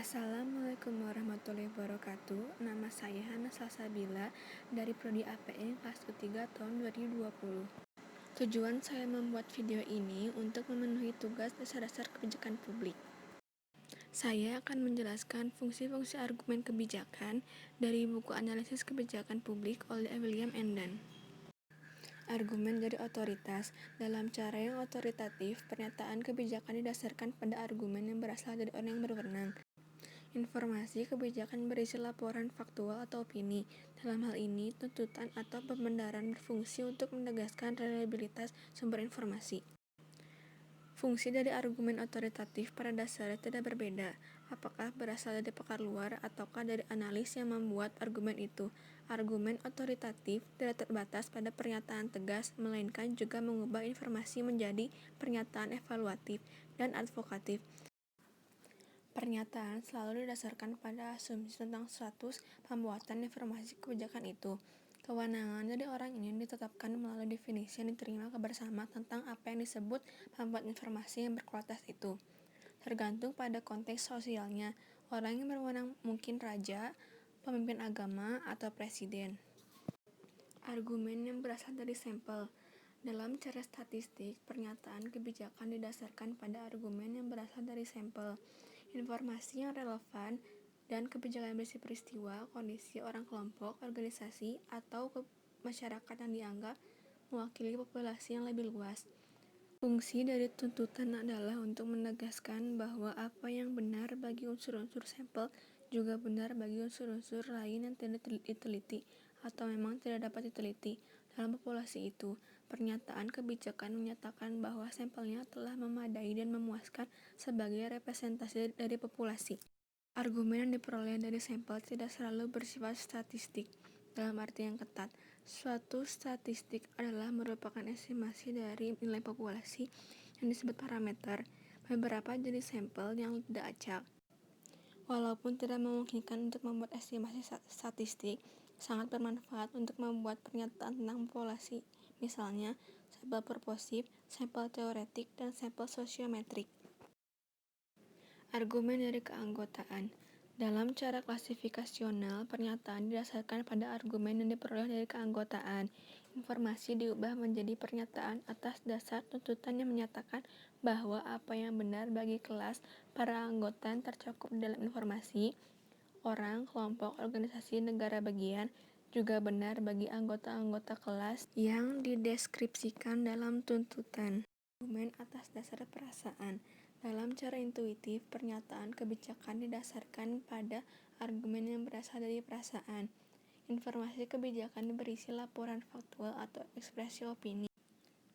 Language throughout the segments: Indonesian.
Assalamualaikum warahmatullahi wabarakatuh. Nama saya Hana Salsabila dari Prodi APN kelas U3 tahun 2020. Tujuan saya membuat video ini untuk memenuhi tugas dasar-dasar kebijakan publik. Saya akan menjelaskan fungsi-fungsi argumen kebijakan dari buku Analisis Kebijakan Publik oleh William Enden. Argumen dari otoritas. Dalam cara yang otoritatif, pernyataan kebijakan didasarkan pada argumen yang berasal dari orang yang berwenang. Informasi kebijakan berisi laporan faktual atau opini. Dalam hal ini, tuntutan atau pembenaran berfungsi untuk menegaskan reliabilitas sumber informasi. Fungsi dari argumen otoritatif pada dasarnya tidak berbeda, apakah berasal dari pakar luar ataukah dari analis yang membuat argumen itu. Argumen otoritatif tidak terbatas pada pernyataan tegas, melainkan juga mengubah informasi menjadi pernyataan evaluatif dan advokatif. Pernyataan selalu didasarkan pada asumsi tentang status pembuatan informasi kebijakan itu. Kewenangan dari orang ini ditetapkan melalui definisi yang diterima bersama tentang apa yang disebut pembuat informasi yang berkualitas itu. Tergantung pada konteks sosialnya, orang yang berwenang mungkin raja, pemimpin agama, atau presiden. Argumen yang berasal dari sampel. Dalam cara statistik, pernyataan kebijakan didasarkan pada argumen yang berasal dari sampel. Informasi yang relevan dan kebijakan berisi peristiwa, kondisi orang kelompok, organisasi, atau masyarakat yang dianggap mewakili populasi yang lebih luas. Fungsi dari tuntutan adalah untuk menegaskan bahwa apa yang benar bagi unsur-unsur sampel juga benar bagi unsur-unsur lain yang tidak diteliti atau memang tidak dapat diteliti dalam populasi itu. Pernyataan kebijakan menyatakan bahwa sampelnya telah memadai dan memuaskan sebagai representasi dari populasi. Argumen yang diperoleh dari sampel tidak selalu bersifat statistik dalam arti yang ketat. Suatu statistik adalah merupakan estimasi dari nilai populasi yang disebut parameter. Beberapa jenis sampel yang tidak acak, walaupun tidak memungkinkan untuk membuat estimasi statistik, sangat bermanfaat untuk membuat pernyataan tentang populasi, misalnya sampel purposif, sampel teoretik, dan sampel sosiometrik. Argumen dari keanggotaan. Dalam cara klasifikasional, pernyataan didasarkan pada argumen yang diperoleh dari keanggotaan. Informasi diubah menjadi pernyataan atas dasar tuntutan yang menyatakan bahwa apa yang benar bagi kelas para anggota yang tercakup dalam informasi, orang, kelompok, organisasi, negara bagian, juga benar bagi anggota-anggota kelas yang dideskripsikan dalam tuntutan. Argumen atas dasar perasaan. Dalam cara intuitif, pernyataan kebijakan didasarkan pada argumen yang berasal dari perasaan. Informasi kebijakan berisi laporan faktual atau ekspresi opini.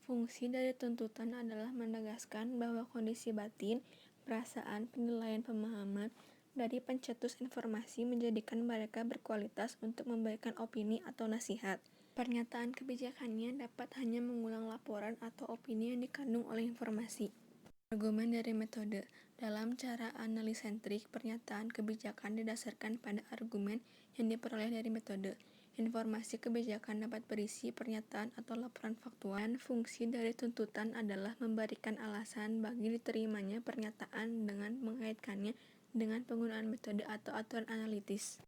Fungsi dari tuntutan adalah menegaskan bahwa kondisi batin, perasaan, penilaian, pemahaman dari pencetus informasi menjadikan mereka berkualitas untuk memberikan opini atau nasihat. Pernyataan kebijakannya dapat hanya mengulang laporan atau opini yang dikandung oleh informasi. Argumen dari metode. Dalam cara analisentrik, pernyataan kebijakan didasarkan pada argumen yang diperoleh dari metode. Informasi kebijakan dapat berisi pernyataan atau laporan faktual, dan fungsi dari tuntutan adalah memberikan alasan bagi diterimanya pernyataan dengan mengaitkannya dengan penggunaan metode atau aturan analitis.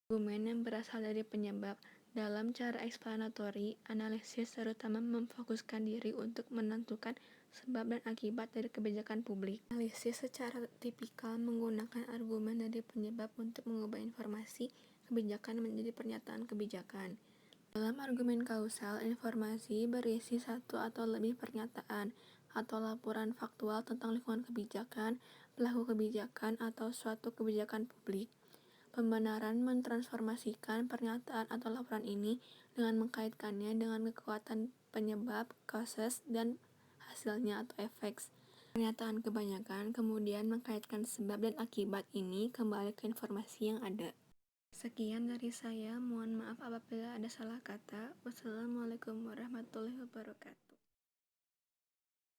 Argumen yang berasal dari penyebab. Dalam cara eksplanatori, analisis terutama memfokuskan diri untuk menentukan sebab dan akibat dari kebijakan publik. Analisis secara tipikal menggunakan argumen dari penyebab untuk mengubah informasi kebijakan menjadi pernyataan kebijakan. Dalam argumen kausal, informasi berisi satu atau lebih pernyataan atau laporan faktual tentang lingkungan kebijakan, pelaku kebijakan, atau suatu kebijakan publik. Pembenaran mentransformasikan pernyataan atau laporan ini dengan mengkaitkannya dengan kekuatan penyebab, causes, dan hasilnya atau effects. Pernyataan kebanyakan kemudian mengkaitkan sebab dan akibat ini kembali ke informasi yang ada. Sekian dari saya, mohon maaf apabila ada salah kata. Wassalamualaikum warahmatullahi wabarakatuh.